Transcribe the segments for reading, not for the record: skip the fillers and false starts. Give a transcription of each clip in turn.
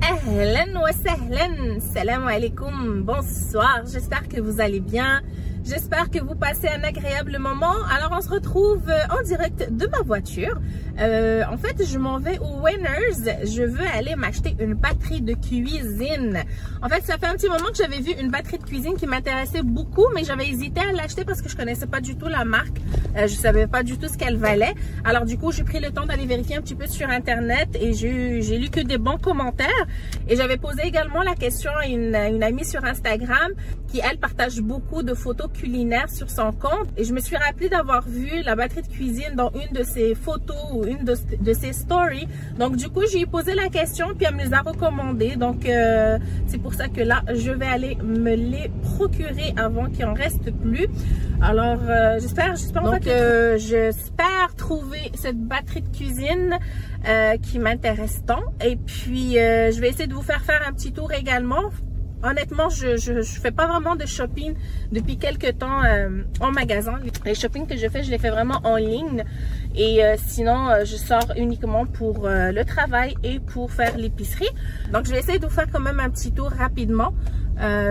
Ahlan wa sahlan, salam alaikum, bonsoir, j'espère que vous allez bien, j'espère que vous passez un agréable moment. Alors on se retrouve en direct de ma voiture. En fait je m'en vais au Winners, je veux aller m'acheter une batterie de cuisine. En fait ça fait un petit moment que j'avais vu une batterie de cuisine qui m'intéressait beaucoup, mais j'avais hésité à l'acheter parce que je connaissais pas du tout la marque, je savais pas du tout ce qu'elle valait. Alors du coup j'ai pris le temps d'aller vérifier un petit peu sur internet et j'ai lu que des bons commentaires. Et j'avais posé également la question à une amie sur Instagram qui elle partage beaucoup de photos culinaires sur son compte, et je me suis rappelé d'avoir vu la batterie de cuisine dans une de ses photos ou une de ses stories. Donc du coup j'ai posé la question puis elle me les a recommandées, donc c'est pour ça que là je vais aller me les procurer avant qu'il en reste plus. Alors j'espère trouver cette batterie de cuisine qui m'intéresse tant, et puis je vais essayer de vous faire un petit tour également. Honnêtement, je fais pas vraiment de shopping depuis quelques temps en magasin. Les shopping que je les fais vraiment en ligne, et sinon je sors uniquement pour le travail et pour faire l'épicerie. Donc je vais essayer de vous faire quand même un petit tour rapidement,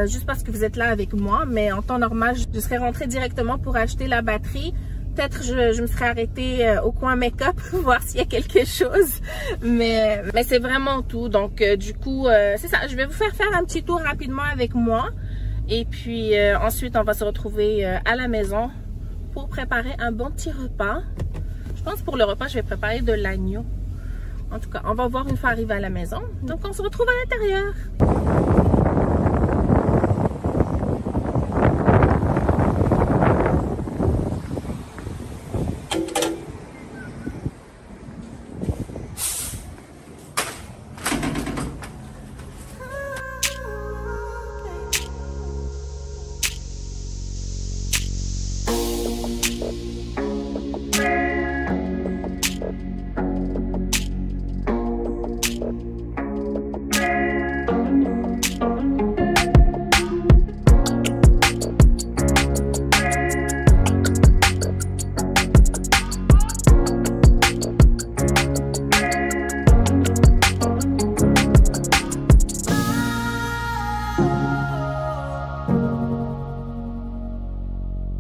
juste parce que vous êtes là avec moi, mais en temps normal je serais rentrée directement pour acheter la batterie. Peut-être je me serais arrêtée au coin make-up pour voir s'il y a quelque chose, mais c'est vraiment tout. Donc du coup c'est ça, je vais vous faire un petit tour rapidement avec moi, et puis ensuite on va se retrouver à la maison pour préparer un bon petit repas. Je pense pour le repas je vais préparer de l'agneau. En tout cas on va voir une fois arrivé à la maison. Donc on se retrouve à l'intérieur.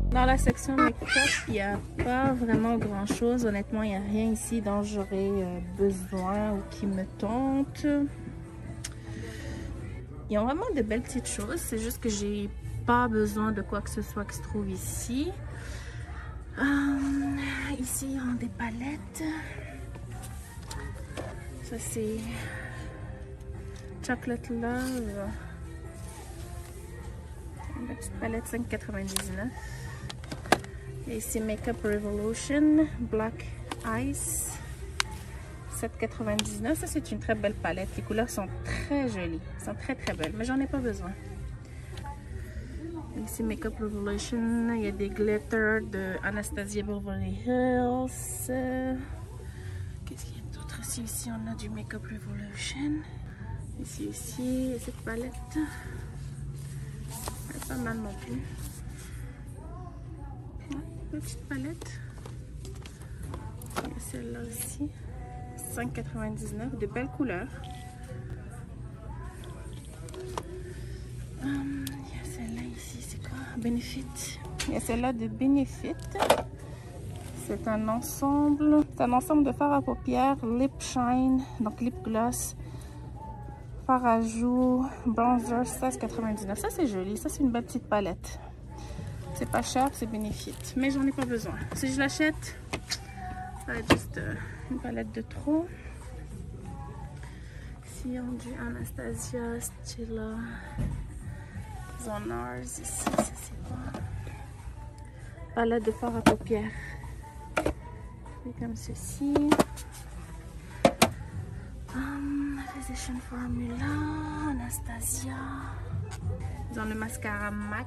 Dans la section make-up, il n'y a pas vraiment grand chose. Honnêtement, il n'y a rien ici dont j'aurais besoin ou qui me tente. Ils ont vraiment de belles petites choses. C'est juste que j'ai pas besoin de quoi que ce soit qui se trouve ici. Ici, ils ont des palettes. Ça, c'est Chocolate Love. Une petite palette 5,99. Et ici Makeup Revolution Black Ice 7,99. Ça c'est une très belle palette. Les couleurs sont très jolies, sont très belles, mais j'en ai pas besoin. Et ici Makeup Revolution, il y a des glitters de Anastasia Beverly Hills. Qu'est-ce qu'il y a d'autre ici? Ici on a du Makeup Revolution. Ici aussi cette palette, pas mal non plus. Petite palette. Il y a celle-là aussi, 5,99, de belles couleurs. Il y a celle-là ici, c'est quoi? Benefit. Il y a celle-là de Benefit. C'est un ensemble de fard à paupières, lip shine, donc lip gloss, fard à joues, bronzer, 16,99. Ça c'est joli, ça c'est une belle petite palette. C'est pas cher, c'est bénéfique, mais j'en ai pas besoin. Si je l'achète, ça va être juste une palette de trop. Ici, on a du Anastasia, Stila, Zonars. Ici, ça c'est quoi? Palette de fard à paupières. C'est comme ceci. Physician Formula, Anastasia. Ils ont le mascara MAC.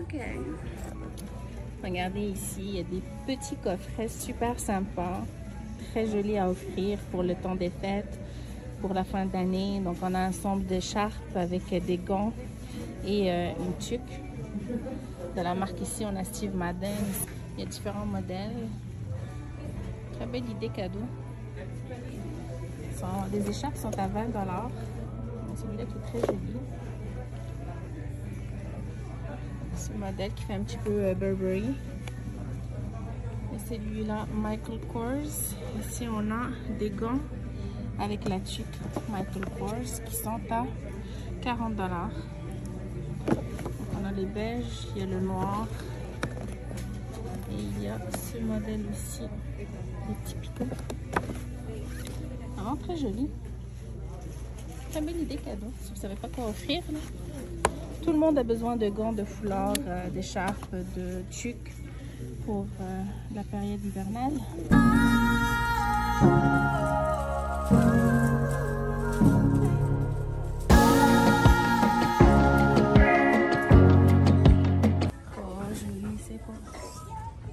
Ok. Regardez ici, il y a des petits coffrets super sympas, très jolis à offrir pour le temps des fêtes, pour la fin d'année. Donc on a un ensemble d'écharpes avec des gants et une tuque. De la marque ici, on a Steve Madden. Il y a différents modèles. Très belle idée cadeau. Les écharpes sont à 20 $. Celui-là qui est très joli. Ce modèle qui fait un petit peu Burberry. Et celui-là, Michael Kors. Ici, on a des gants avec la tuque Michael Kors qui sont à 40 $. Donc, on a les beiges, il y a le noir. Et il y a ce modèle aussi, les petits picots. Vraiment très joli. Très belle idée cadeau. Si vous ne savez pas quoi offrir, là. Tout le monde a besoin de gants, de foulards, d'écharpes, de tuques pour la période hivernale. Oh, joli, c'est beau.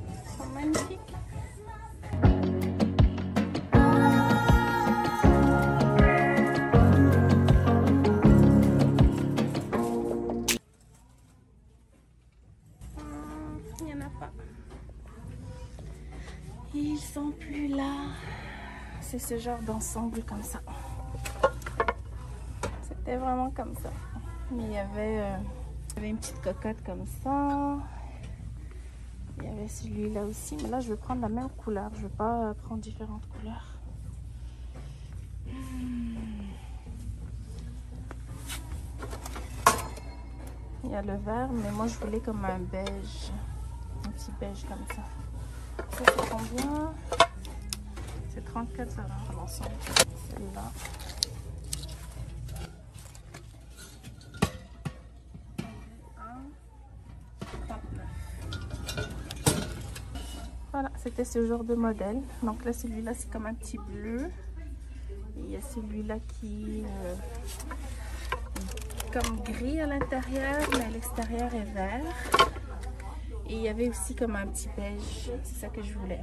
Ils sont magnifiques. Ils sont plus là. C'est ce genre d'ensemble comme ça. C'était vraiment comme ça. Mais il y avait une petite cocotte comme ça. Il y avait celui-là aussi. Mais là, je vais prendre la même couleur. Je ne vais pas prendre différentes couleurs. Il y a le vert, mais moi, je voulais comme un beige. Un petit beige comme ça. Ça, c'est combien? C'est 34 $ l'ensemble. Celui-là. Voilà, c'était ce genre de modèle. Donc là, celui-là, c'est comme un petit bleu. Et il y a celui-là qui est comme gris à l'intérieur, mais à l'extérieur est vert. Et il y avait aussi comme un petit beige. C'est ça que je voulais.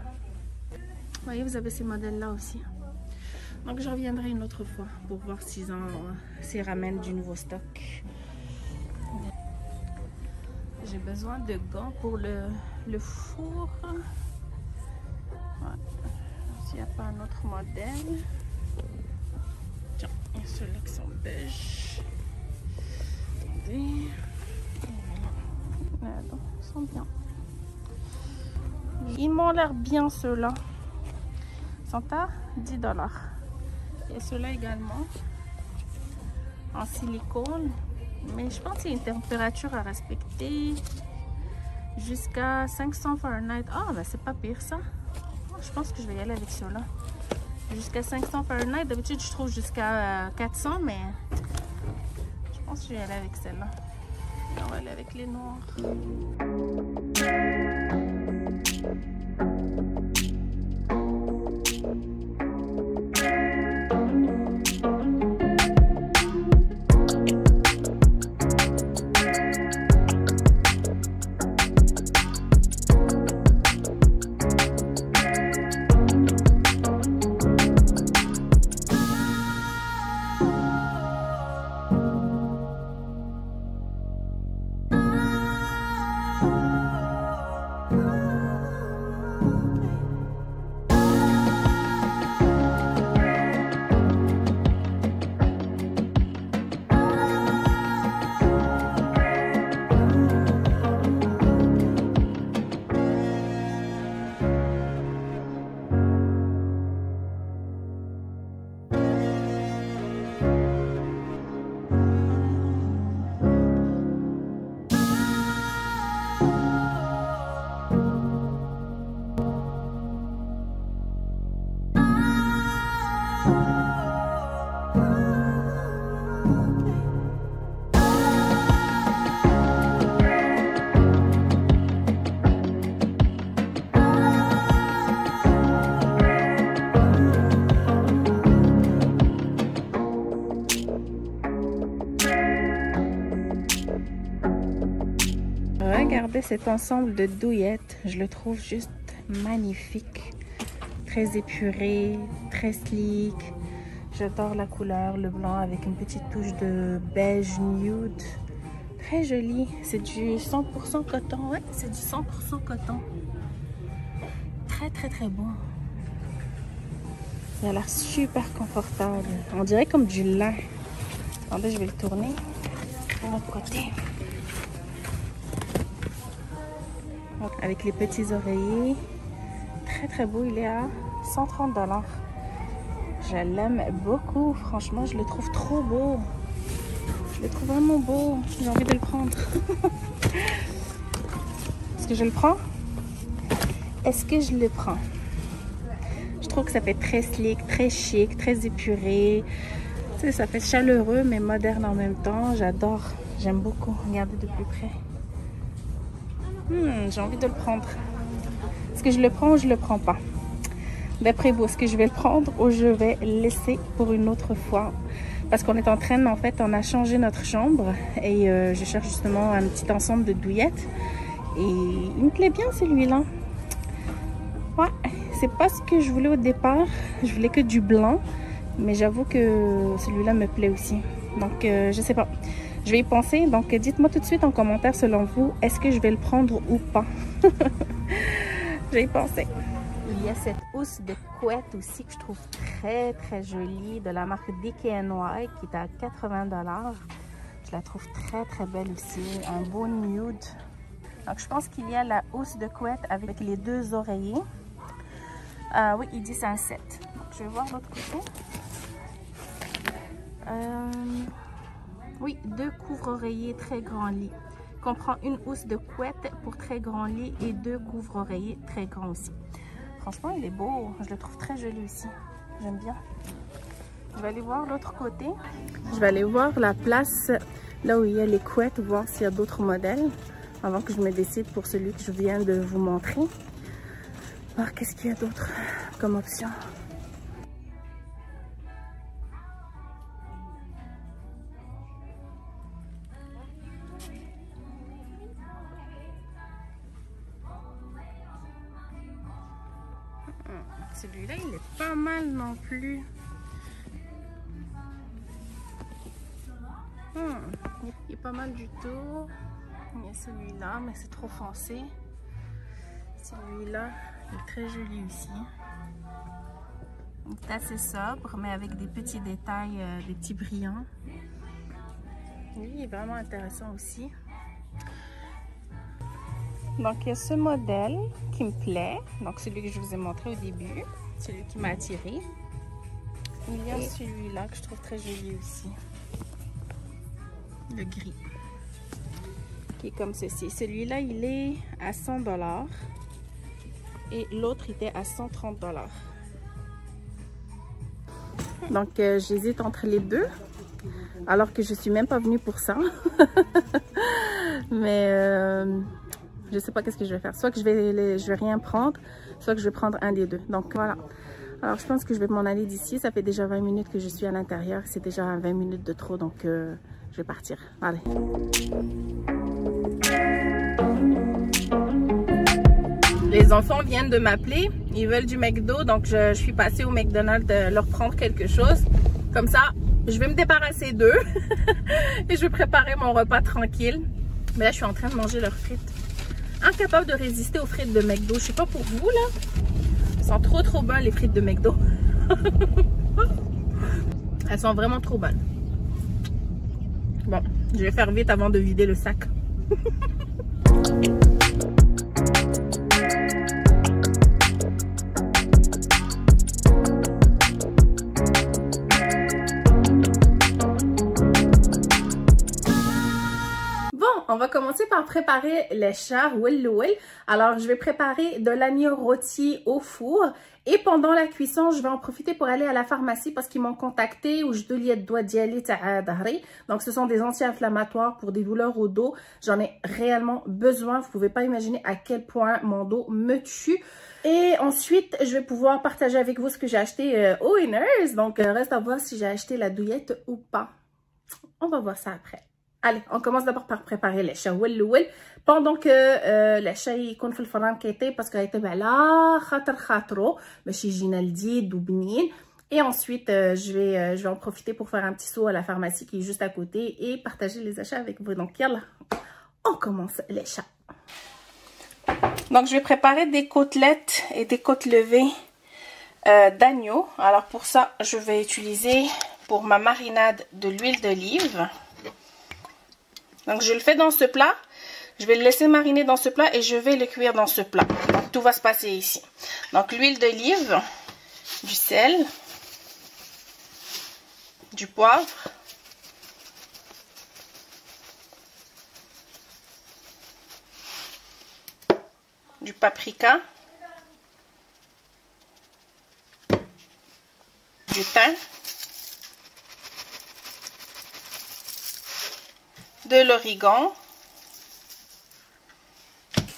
Vous voyez, vous avez ces modèles-là aussi. Donc, je reviendrai une autre fois pour voir s'ils ramènent du nouveau stock. J'ai besoin de gants pour le four. Ouais. S'il n'y a pas un autre modèle. Tiens, il y a ceux-là qui sont beige. Attendez. Voilà, ils sont bien. Ils m'ont l'air bien ceux-là. Ils sont à 10 $. Et ceux-là également en silicone. Mais je pense qu'il y a une température à respecter jusqu'à 500 Fahrenheit. Ah, ben c'est pas pire ça. Je pense que je vais y aller avec ceux-là. Jusqu'à 500 Fahrenheit. D'habitude, je trouve jusqu'à 400, mais je pense que je vais y aller avec celle-là. On va aller avec les noirs. Regardez cet ensemble de douillettes, je le trouve juste magnifique, très épuré, très sleek. J'adore la couleur, le blanc avec une petite touche de beige nude, très joli. C'est du 100% coton. Ouais, c'est du 100% coton. Très, très, très beau. Il a l'air super confortable. On dirait comme du lin. Attendez, je vais le tourner de l'autre côté. Avec les petits oreillers. Très, très beau. Il est à 130 $. Je l'aime beaucoup. Franchement, je le trouve trop beau. Je le trouve vraiment beau. J'ai envie de le prendre. Est-ce que je le prends? Est-ce que je le prends? Je trouve que ça fait très slick, très chic, très épuré. Tu sais, ça fait chaleureux, mais moderne en même temps. J'adore. J'aime beaucoup. Regardez de plus près. J'ai envie de le prendre. Est-ce que je le prends ou je le prends pas? D'après vous, est-ce que je vais le prendre ou je vais le laisser pour une autre fois? Parce qu'on est en train, en fait, on a changé notre chambre et je cherche justement un petit ensemble de douillettes. Et il me plaît bien celui-là. Ouais, c'est pas ce que je voulais au départ. Je voulais que du blanc. Mais j'avoue que celui-là me plaît aussi. Donc, je sais pas. Je vais y penser. Donc, dites-moi tout de suite en commentaire, selon vous, est-ce que je vais le prendre ou pas? Je vais y penser. Il y a cette housse de couette aussi que je trouve très, très jolie. De la marque DKNY qui est à 80 $. Je la trouve très, très belle aussi. Un beau nude. Donc, je pense qu'il y a la housse de couette avec les deux oreillers. Oui, il dit c'est un set. Donc, je vais voir l'autre côté. Oui, 2 couvre-oreillers très grand lit. Comprend une housse de couette pour très grand lit et 2 couvre-oreillers très grands aussi. Franchement, il est beau. Je le trouve très joli aussi. J'aime bien. Je vais aller voir l'autre côté. Je vais aller voir la place là où il y a les couettes, voir s'il y a d'autres modèles avant que je me décide pour celui que je viens de vous montrer. Voir qu'est-ce qu'il y a d'autre comme option. Celui-là, il est pas mal non plus. Il est pas mal du tout. Il y a celui-là, mais c'est trop foncé. Celui-là, il est très joli aussi. Il est assez sobre, mais avec des petits détails, des petits brillants. Lui, il est vraiment intéressant aussi. Donc, il y a ce modèle qui me plaît. Donc, celui que je vous ai montré au début. Celui qui m'a attiré. Il y a celui-là que je trouve très joli aussi. Le gris. Qui est comme ceci. Celui-là, il est à 100 $. Et l'autre était à 130 $. Donc, j'hésite entre les deux. Alors que je suis même pas venue pour ça. Mais... je sais pas qu'est-ce que je vais faire. Soit que je vais rien prendre, soit que je vais prendre un des deux. Donc voilà. Alors je pense que je vais m'en aller d'ici. Ça fait déjà 20 minutes que je suis à l'intérieur. C'est déjà 20 minutes de trop, donc je vais partir. Allez. Les enfants viennent de m'appeler. Ils veulent du McDo, donc je suis passée au McDonald's leur prendre quelque chose. Comme ça, je vais me débarrasser d'eux. Et je vais préparer mon repas tranquille. Mais là, je suis en train de manger leurs frites. Incapable de résister aux frites de McDo. Je sais pas pour vous là. Elles sont trop bonnes les frites de McDo. Elles sont vraiment trop bonnes. Bon, je vais faire vite avant de vider le sac. On va commencer par préparer les chars. Alors, je vais préparer de l'agneau rôti au four. Et pendant la cuisson, je vais en profiter pour aller à la pharmacie parce qu'ils m'ont contacté. Donc, ce sont des anti-inflammatoires pour des douleurs au dos. J'en ai réellement besoin. Vous ne pouvez pas imaginer à quel point mon dos me tue. Et ensuite, je vais pouvoir partager avec vous ce que j'ai acheté au Winners. Donc, reste à voir si j'ai acheté la douillette ou pas. On va voir ça après. Allez, on commence d'abord par préparer les chats. Pendant que les chats يكون في الفران كيطيب parce qu'il était là خاطر خاطرو باش يجينا لذيذ وبنين. Et ensuite, je vais en profiter pour faire un petit saut à la pharmacie qui est juste à côté et partager les achats avec vous. Donc, yallah, on commence les chats. Donc, je vais préparer des côtelettes et des côtes levées d'agneau. Alors, pour ça, je vais utiliser pour ma marinade de l'huile d'olive. Donc, je le fais dans ce plat. Je vais le laisser mariner dans ce plat et je vais le cuire dans ce plat. Donc, tout va se passer ici. Donc, l'huile d'olive, du sel, du poivre, du paprika, du thym, de l'origan,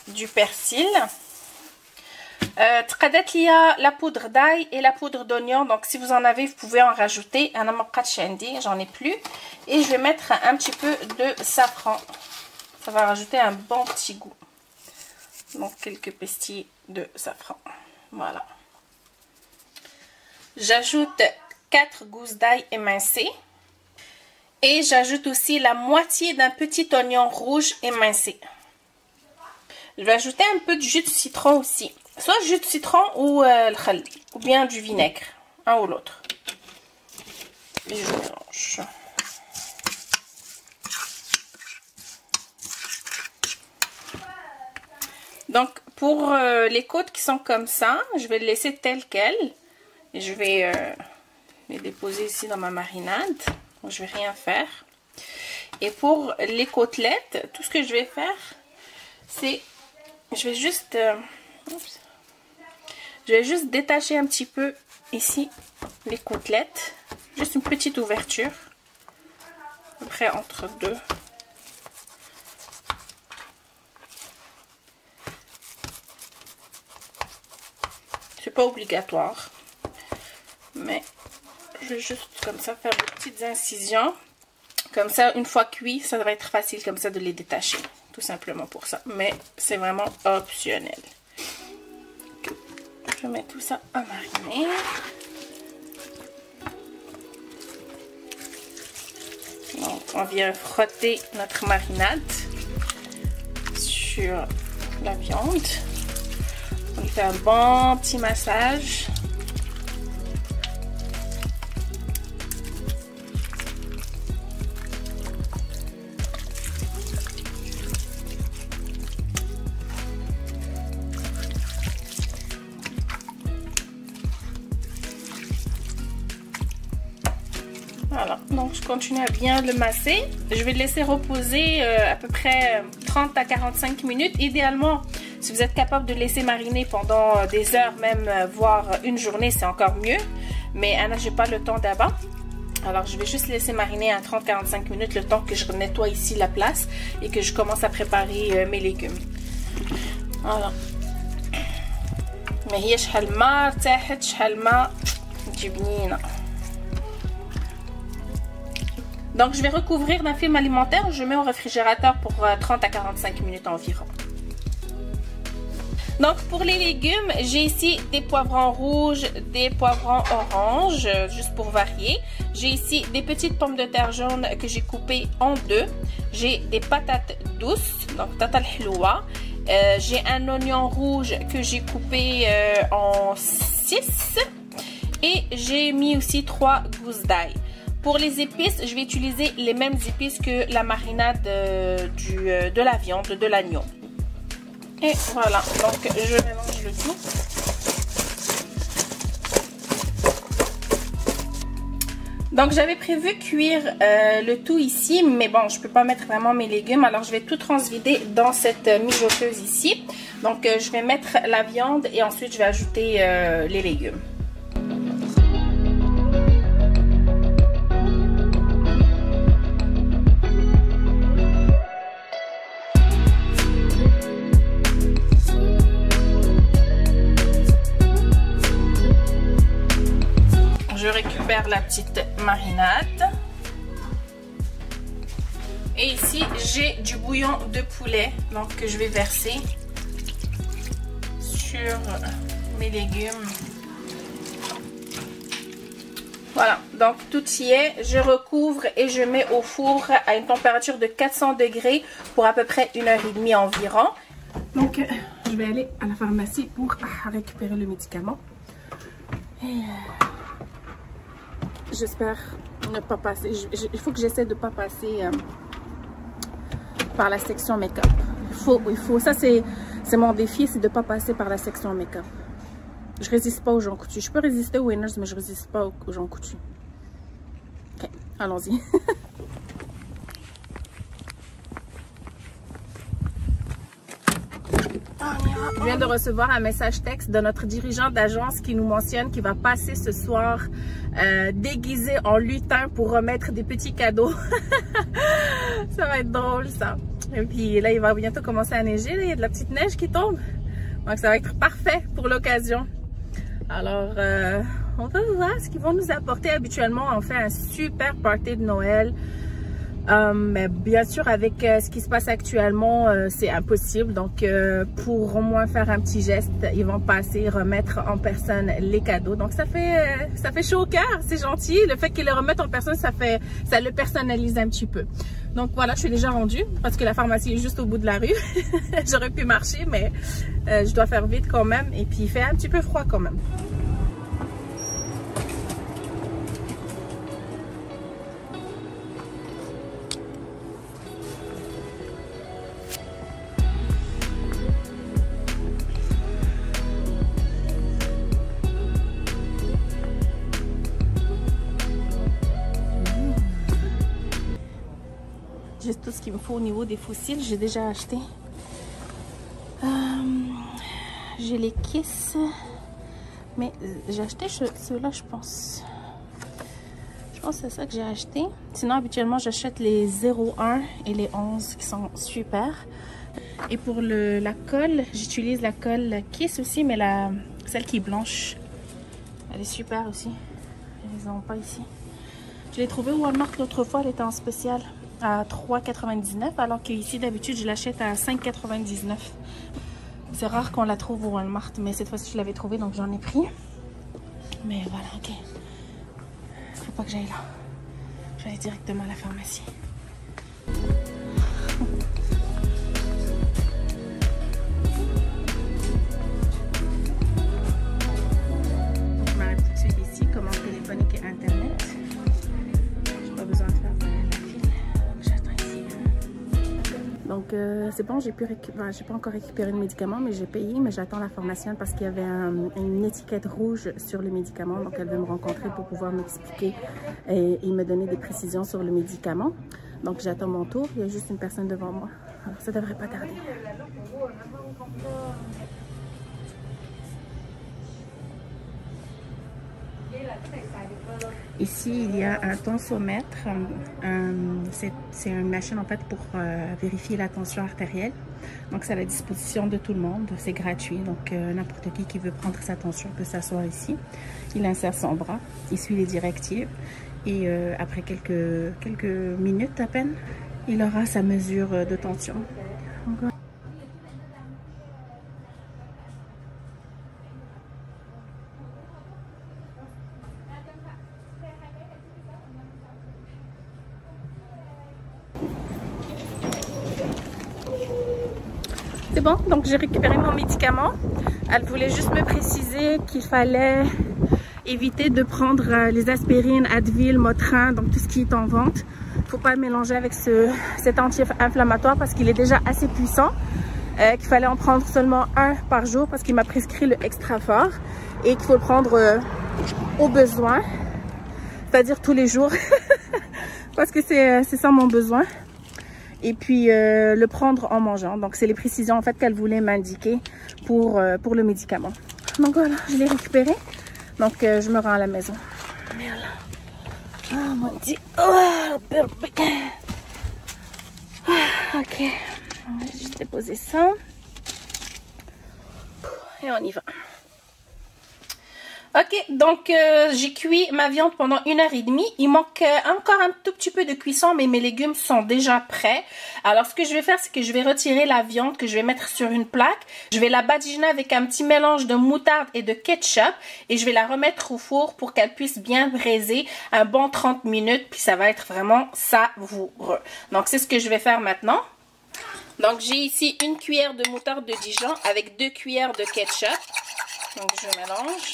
du persil. Il y a la poudre d'ail et la poudre d'oignon. Donc si vous en avez, vous pouvez en rajouter. J'en ai plus. Et je vais mettre un petit peu de safran. Ça va rajouter un bon petit goût. Donc quelques pestils de safran. Voilà. J'ajoute 4 gousses d'ail émincées. Et j'ajoute aussi la moitié d'un petit oignon rouge émincé. Je vais ajouter un peu de jus de citron aussi. Soit jus de citron ou le khal, ou bien du vinaigre, un ou l'autre. Et je mélange. Donc pour les côtes qui sont comme ça, je vais les laisser telles quelles. Et je vais les déposer ici dans ma marinade. Donc, je vais rien faire. Et pour les côtelettes, tout ce que je vais faire, c'est... Je vais juste détacher un petit peu ici les côtelettes. Juste une petite ouverture. À peu près entre deux. C'est pas obligatoire. Mais je vais juste comme ça faire des petites incisions. Comme ça, une fois cuit, ça va être facile comme ça de les détacher. Tout simplement pour ça. Mais c'est vraiment optionnel. Je mets tout ça à mariner. Donc, on vient frotter notre marinade sur la viande. On fait un bon petit massage. Voilà, donc je continue à bien le masser. Je vais le laisser reposer à peu près 30 à 45 minutes. Idéalement, si vous êtes capable de le laisser mariner pendant des heures, même voire une journée, c'est encore mieux. Mais Anna, j'ai pas le temps d'abord. Alors je vais juste laisser mariner à 30-45 minutes le temps que je nettoie ici la place et que je commence à préparer mes légumes. Voilà. Mais هي شحال ما ارتاحت شحال ما تجي بنينه. Donc je vais recouvrir d'un film alimentaire, je mets au réfrigérateur pour 30 à 45 minutes environ. Donc pour les légumes, j'ai ici des poivrons rouges, des poivrons oranges, juste pour varier. J'ai ici des petites pommes de terre jaunes que j'ai coupées en deux. J'ai des patates douces, donc tata al-hloua. J'ai un oignon rouge que j'ai coupé en 6. Et j'ai mis aussi 3 gousses d'ail. Pour les épices, je vais utiliser les mêmes épices que la marinade de la viande, de l'agneau. Et voilà, donc je mélange le tout. Donc j'avais prévu cuire le tout ici, mais bon, je ne peux pas mettre vraiment mes légumes. Alors je vais tout transvider dans cette mijoteuse ici. Donc je vais mettre la viande et ensuite je vais ajouter les légumes. Je récupère la petite marinade. Et ici, j'ai du bouillon de poulet donc que je vais verser sur mes légumes. Voilà, donc tout y est. Je recouvre et je mets au four à une température de 400 degrés pour à peu près 1h30 environ. Donc, je vais aller à la pharmacie pour récupérer le médicament. J'espère ne pas passer. Il faut que j'essaie de ne pas passer par la section make-up. Il faut. Ça, c'est mon défi, c'est de ne pas passer par la section make-up. Je résiste pas aux gens coutus. Je peux résister aux Winners, mais je résiste pas aux gens coutus. Ok, allons-y. Je viens de recevoir un message texte de notre dirigeant d'agence qui nous mentionne qu'il va passer ce soir déguisé en lutin pour remettre des petits cadeaux. Ça va être drôle, ça. Et puis là, il va bientôt commencer à neiger. Là, il y a de la petite neige qui tombe. Donc, ça va être parfait pour l'occasion. Alors, on va voir ce qu'ils vont nous apporter. Habituellement, on fait un super party de Noël. Mais bien sûr, avec ce qui se passe actuellement, c'est impossible. Donc, pour au moins faire un petit geste, ils vont passer, remettre en personne les cadeaux. Donc, ça fait chaud au cœur, c'est gentil. Le fait qu'ils les remettent en personne, ça le personnalise un petit peu. Donc, voilà, je suis déjà rendue parce que la pharmacie est juste au bout de la rue. J'aurais pu marcher, mais je dois faire vite quand même. Et puis, il fait un petit peu froid quand même. J'ai tout ce qu'il me faut au niveau des fossiles, j'ai déjà acheté. J'ai les Kiss, mais j'ai acheté ceux-là, je pense. Je pense que c'est ça que j'ai acheté. Sinon, habituellement, j'achète les 01 et les 11 qui sont super. Et pour la colle, j'utilise la colle Kiss aussi, mais celle qui est blanche. Elle est super aussi. Ils n'en ont pas ici. Je l'ai trouvée au Walmart l'autre fois, elle était en spécial à 3,99 alors qu'ici d'habitude je l'achète à 5,99. C'est rare qu'on la trouve au Walmart, mais cette fois-ci je l'avais trouvée donc j'en ai pris. Mais voilà, ok. Faut pas que j'aille là. Je vais aller directement à la pharmacie. Je m'arrête tout de suite ici, comment téléphonique et internet. J'ai pas besoin de faire la file. J'attends ici. Donc c'est bon, j'ai pas encore récupéré le médicament, mais j'ai payé, mais j'attends la pharmacienne parce qu'il y avait une étiquette rouge sur le médicament. Donc elle veut me rencontrer pour pouvoir m'expliquer et me donner des précisions sur le médicament. Donc j'attends mon tour, il y a juste une personne devant moi. Alors ça devrait pas tarder. Ici, il y a un tensiomètre. C'est une machine en fait pour vérifier la tension artérielle. Donc, c'est à la disposition de tout le monde. C'est gratuit. Donc, n'importe qui veut prendre sa tension peut s'asseoir ici. Il insère son bras. Il suit les directives. Et après quelques minutes à peine, il aura sa mesure de tension. Donc, c'est bon, donc j'ai récupéré mon médicament. Elle voulait juste me préciser qu'il fallait éviter de prendre les aspirines, Advil, Motrin, donc tout ce qui est en vente. Il ne faut pas le mélanger avec cet anti-inflammatoire parce qu'il est déjà assez puissant. Qu'il fallait en prendre seulement un par jour parce qu'il m'a prescrit le extra fort et qu'il faut le prendre au besoin, c'est-à-dire tous les jours parce que c'est ça mon besoin. Et puis le prendre en mangeant. Donc c'est les précisions en fait qu'elle voulait m'indiquer pour le médicament. Donc voilà, je l'ai récupéré. Donc je me rends à la maison. Voilà. Oh mon Dieu. Oh, bébé. Ok. On va juste déposer ça. Et on y va. Ok, donc j'ai cuit ma viande pendant 1h30. Il manque encore un tout petit peu de cuisson, mais mes légumes sont déjà prêts. Alors, ce que je vais faire, c'est que je vais retirer la viande que je vais mettre sur une plaque. Je vais la badigeonner avec un petit mélange de moutarde et de ketchup. Et je vais la remettre au four pour qu'elle puisse bien braiser un bon 30 minutes. Puis ça va être vraiment savoureux. Donc, c'est ce que je vais faire maintenant. Donc, j'ai ici une cuillère de moutarde de Dijon avec 2 cuillères de ketchup. Donc, je mélange.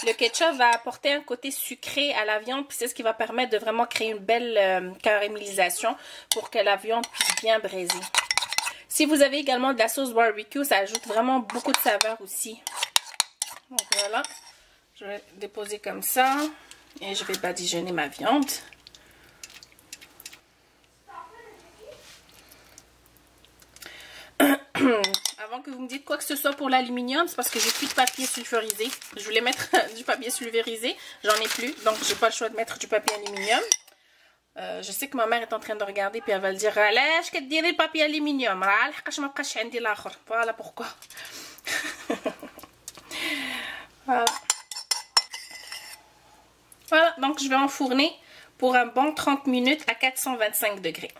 Le ketchup va apporter un côté sucré à la viande, puis c'est ce qui va permettre de vraiment créer une belle caramélisation pour que la viande puisse bien braiser. Si vous avez également de la sauce barbecue, ça ajoute vraiment beaucoup de saveur aussi. Donc voilà, je vais déposer comme ça et je vais badigeonner ma viande. Avant que vous me dites quoi que ce soit pour l'aluminium, c'est parce que j'ai plus de papier sulfurisé. Je voulais mettre du papier sulfurisé, j'en ai plus, donc j'ai pas le choix de mettre du papier aluminium. Je sais que ma mère est en train de regarder puis elle va le dire « je vais te dire le papier aluminium. Voilà pourquoi. Voilà, donc je vais enfourner pour un bon 30 minutes à 425 degrés.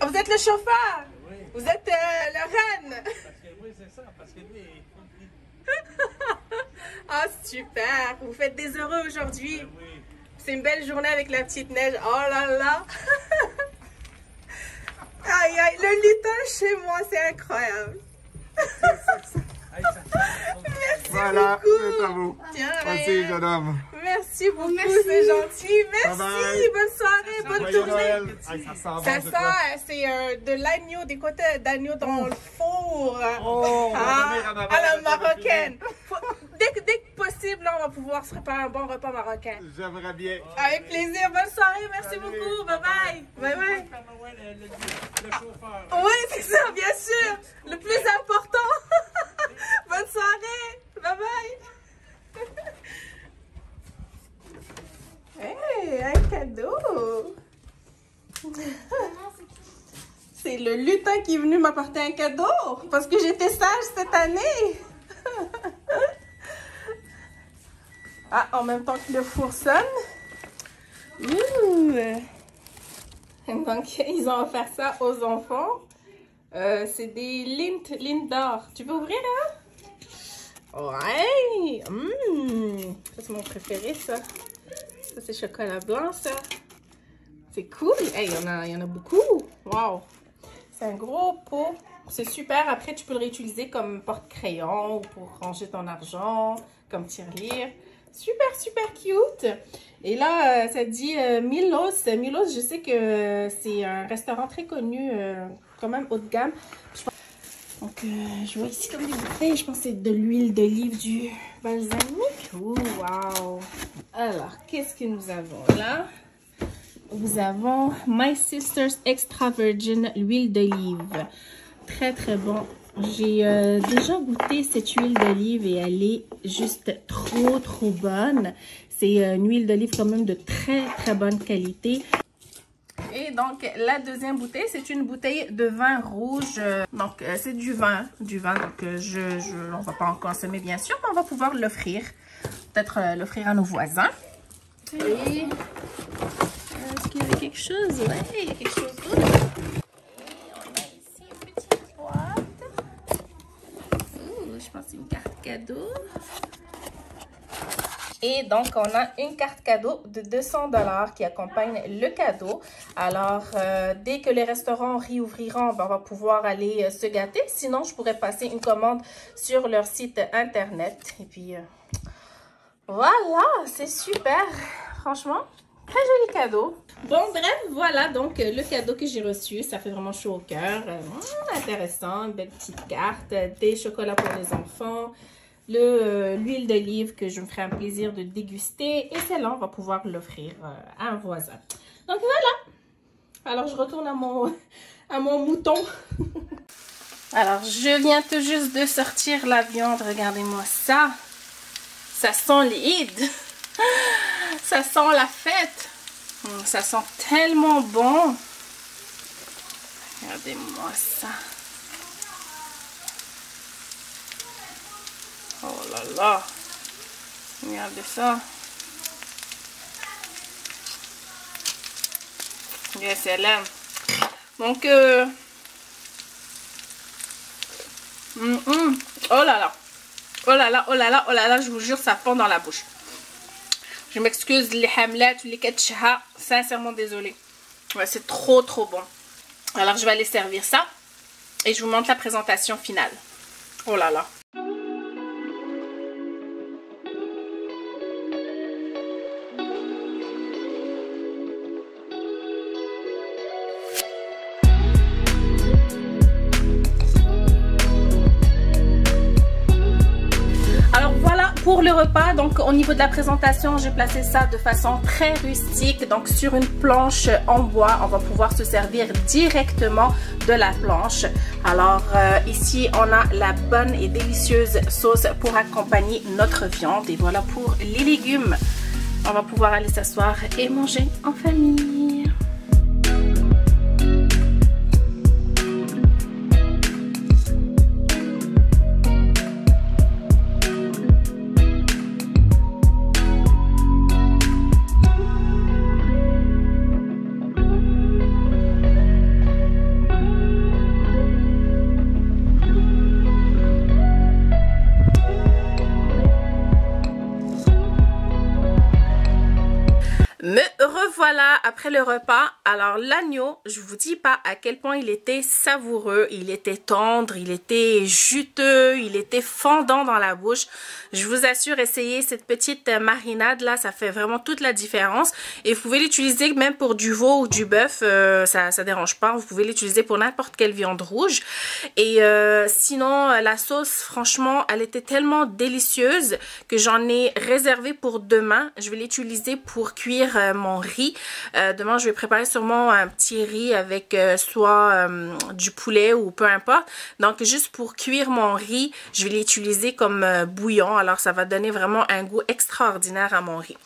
Vous êtes le chauffeur? Oui. Vous êtes le reine? Parce que oui, c'est ça. Parce que lui, ah, super. Vous faites des heureux aujourd'hui. Oui. C'est une belle journée avec la petite neige. Oh là là. Aïe, aïe. Le lutin chez moi, c'est incroyable. Merci voilà, beaucoup. À vous. Tiens, merci, jeune homme. Merci beaucoup, c'est gentil. Merci, bye. Bonne soirée, bonne journée. Ça sent, c'est de l'agneau, des côtés d'agneau dans le four. Oh, à la marocaine. Dès que possible, là, on va pouvoir se préparer un bon repas marocain. J'aimerais bien. Avec plaisir, bonne soirée, merci beaucoup. Bye bye. Bye bye. Oui, c'est ça, bien sûr. Le plus important. Bonne soirée. Bye bye. Hey, un cadeau. C'est le lutin qui est venu m'apporter un cadeau parce que j'étais sage cette année. Ah, en même temps que le four sonne. Donc, ils ont offert ça aux enfants. C'est des lintes d'or. Tu peux ouvrir, hein? Ouais! Ça, c'est mon préféré, ça. Ça, c'est chocolat blanc, ça. C'est cool. Hey, il y en a beaucoup. Wow! C'est un gros pot. C'est super. Après, tu peux le réutiliser comme porte-crayon ou pour ranger ton argent, comme tirelire. Super, super cute. Et là, ça dit Milos. Milos, je sais que c'est un restaurant très connu, quand même haut de gamme. Donc, je vois ici comme des bouteilles. Je pense que c'est de l'huile d'olive, du balsamique. Oh, wow! Alors, qu'est-ce que nous avons là? Nous avons My Sister's Extra Virgin, l'huile d'olive. Très, très bon. J'ai déjà goûté cette huile d'olive et elle est juste trop, trop bonne. C'est une huile d'olive quand même de très, très bonne qualité. Et donc, la deuxième bouteille, c'est une bouteille de vin rouge. Donc, c'est du vin. Donc, on ne va pas en consommer, bien sûr, mais on va pouvoir l'offrir. Peut-être l'offrir à nos voisins. Et est-ce qu'il y avait quelque chose? Oui, il y a quelque chose d'autre. Je pense que c'est une carte cadeau. Et donc, on a une carte cadeau de 200 $ qui accompagne le cadeau. Alors, dès que les restaurants réouvriront, ben, on va pouvoir aller se gâter. Sinon, je pourrais passer une commande sur leur site internet. Et puis, voilà, c'est super. Franchement, très joli cadeau. Bon, bref, voilà donc le cadeau que j'ai reçu. Ça fait vraiment chaud au cœur. Intéressant, une belle petite carte. Des chocolats pour les enfants. L'huile d'olive que je me ferai un plaisir de déguster. Et celle-là, on va pouvoir l'offrir à un voisin. Donc voilà. Alors, je retourne à mon mouton. Alors, je viens tout juste de sortir la viande. Regardez-moi ça. Ça sent l'Eid. Ça sent la fête. Ça sent tellement bon. Regardez-moi ça. Oh là là. Regardez ça. Yes, elle aime. Donc, oh là là. Oh là là, oh là là, oh là là, je vous jure, ça fond dans la bouche. Je m'excuse les hamlet ou les ketchup, sincèrement désolée. Ouais, c'est trop trop bon. Alors, je vais aller servir ça et je vous montre la présentation finale. Oh là là. Pour le repas, donc au niveau de la présentation, j'ai placé ça de façon très rustique, donc sur une planche en bois. On va pouvoir se servir directement de la planche. Alors ici, on a la bonne et délicieuse sauce pour accompagner notre viande. Et voilà pour les légumes. On va pouvoir aller s'asseoir et manger en famille. Me revoilà après le repas. Alors l'agneau, je vous dis pas à quel point il était savoureux, il était tendre, il était juteux, il était fondant dans la bouche. Je vous assure, essayez cette petite marinade là, ça fait vraiment toute la différence. Et vous pouvez l'utiliser même pour du veau ou du bœuf, ça dérange pas. Vous pouvez l'utiliser pour n'importe quelle viande rouge. Et sinon, la sauce, franchement, elle était tellement délicieuse que j'en ai réservé pour demain. Je vais l'utiliser pour cuire mon riz. Demain, je vais préparer sûrement un petit riz avec soit du poulet ou peu importe. Donc, juste pour cuire mon riz, je vais l'utiliser comme bouillon. Alors, ça va donner vraiment un goût extraordinaire à mon riz.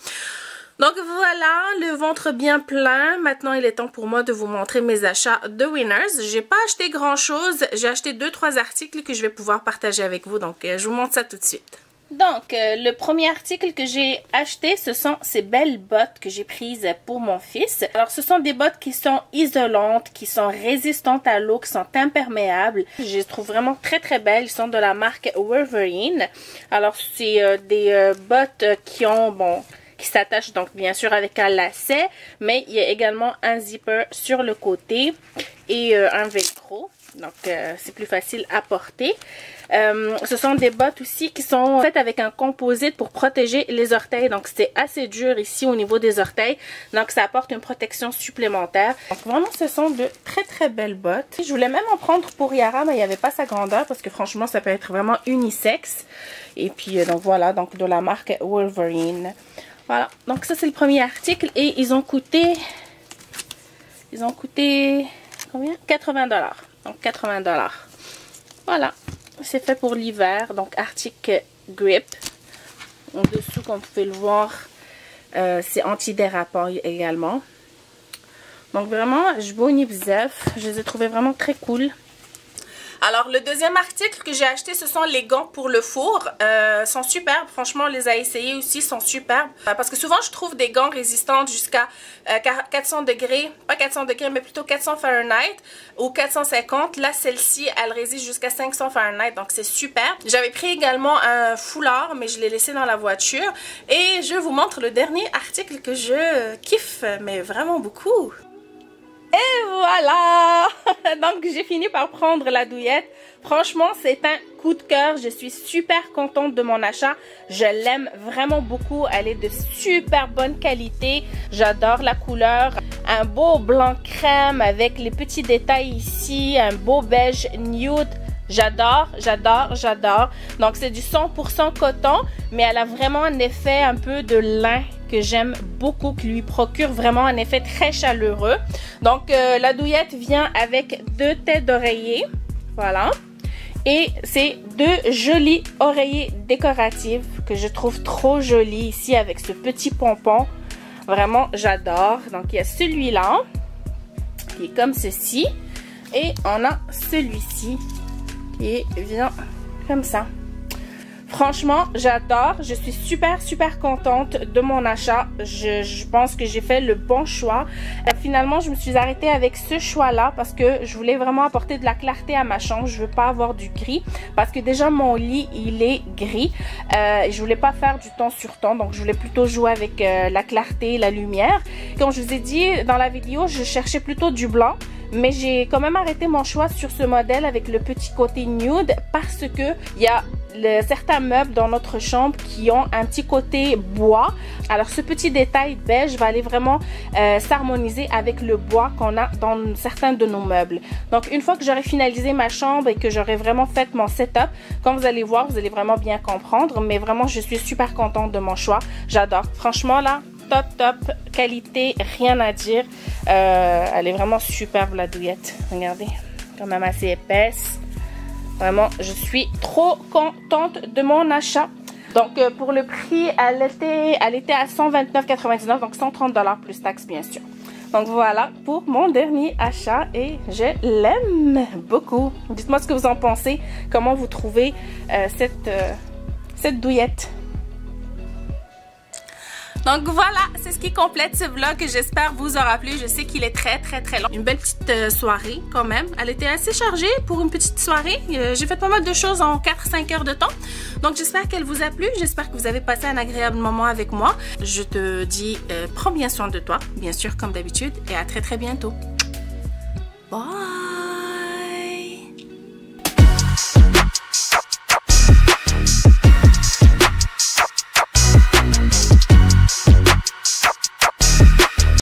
Donc voilà, le ventre bien plein. Maintenant, il est temps pour moi de vous montrer mes achats de Winners. J'ai pas acheté grand chose. J'ai acheté 2-3 articles que je vais pouvoir partager avec vous. Donc, je vous montre ça tout de suite. Donc, le premier article que j'ai acheté, ce sont ces belles bottes que j'ai prises pour mon fils. Alors, ce sont des bottes qui sont isolantes, qui sont résistantes à l'eau, qui sont imperméables. Je les trouve vraiment très très belles. Ils sont de la marque Wolverine. Alors, c'est des bottes qui ont, qui s'attachent donc bien sûr avec un lacet, mais il y a également un zipper sur le côté et un velcro. Donc, c'est plus facile à porter. Ce sont des bottes aussi qui sont faites avec un composite pour protéger les orteils. Donc, c'est assez dur ici au niveau des orteils. Donc, ça apporte une protection supplémentaire. Donc, vraiment, ce sont de très, très belles bottes. Je voulais même en prendre pour Yara, mais il n'y avait pas sa grandeur parce que franchement, ça peut être vraiment unisexe. Et puis, donc voilà, donc de la marque Wolverine. Voilà, donc ça, c'est le premier article. Et ils ont coûté combien? 80 $. Donc 80 $. Voilà, c'est fait pour l'hiver. Donc article grip. En dessous, comme vous pouvez le voir, c'est antidérapant également. Donc vraiment, je boni bzef. Je les ai trouvés vraiment très cool. Alors, le deuxième article que j'ai acheté, ce sont les gants pour le four. Sont superbes. Franchement, on les a essayés aussi, sont superbes. Parce que souvent, je trouve des gants résistants jusqu'à 400 degrés. Pas 400 degrés, mais plutôt 400 Fahrenheit ou 450. Là, celle-ci, elle résiste jusqu'à 500 Fahrenheit. Donc, c'est super. J'avais pris également un foulard, mais je l'ai laissé dans la voiture. Et je vous montre le dernier article que je kiffe, mais vraiment beaucoup. Et voilà! Donc, j'ai fini par prendre la douillette. Franchement, c'est un coup de cœur. Je suis super contente de mon achat. Je l'aime vraiment beaucoup. Elle est de super bonne qualité. J'adore la couleur. Un beau blanc crème avec les petits détails ici. Un beau beige nude. J'adore, j'adore, j'adore. Donc, c'est du 100% coton, mais elle a vraiment un effet un peu de lin que j'aime beaucoup, qui lui procure vraiment un effet très chaleureux. Donc, la douillette vient avec 2 têtes d'oreiller. Voilà. Et c'est 2 jolis oreillers décoratifs que je trouve trop jolis ici avec ce petit pompon. Vraiment, j'adore. Donc, il y a celui-là qui est comme ceci. Et on a celui-ci qui vient comme ça. Franchement, j'adore. Je suis super contente de mon achat. Je pense que j'ai fait le bon choix. Finalement, je me suis arrêtée avec ce choix-là parce que je voulais vraiment apporter de la clarté à ma chambre. Je veux pas avoir du gris parce que déjà mon lit, il est gris. Je voulais pas faire du temps sur temps, donc je voulais plutôt jouer avec la clarté, la lumière. Comme je vous ai dit dans la vidéo, je cherchais plutôt du blanc. Mais j'ai quand même arrêté mon choix sur ce modèle avec le petit côté nude parce que il y a certains meubles dans notre chambre qui ont un petit côté bois. Alors ce petit détail beige va aller vraiment s'harmoniser avec le bois qu'on a dans certains de nos meubles. Donc une fois que j'aurai finalisé ma chambre et que j'aurai vraiment fait mon setup, quand vous allez voir, vous allez vraiment bien comprendre. Mais vraiment, je suis super contente de mon choix. J'adore. Franchement là, top qualité, rien à dire. Elle est vraiment superbe la douillette. Regardez, quand même assez épaisse. Vraiment, je suis trop contente de mon achat. Donc pour le prix, elle était à 129,99, donc 130 $ plus taxes bien sûr. Donc voilà pour mon dernier achat et je l'aime beaucoup. Dites-moi ce que vous en pensez, comment vous trouvez cette douillette. Donc voilà, c'est ce qui complète ce vlog que j'espère vous aura plu. Je sais qu'il est très long. Une belle petite soirée quand même. Elle était assez chargée pour une petite soirée. J'ai fait pas mal de choses en 4-5 heures de temps. Donc j'espère qu'elle vous a plu. J'espère que vous avez passé un agréable moment avec moi. Je te dis, prends bien soin de toi, bien sûr comme d'habitude. Et à très bientôt. Bye!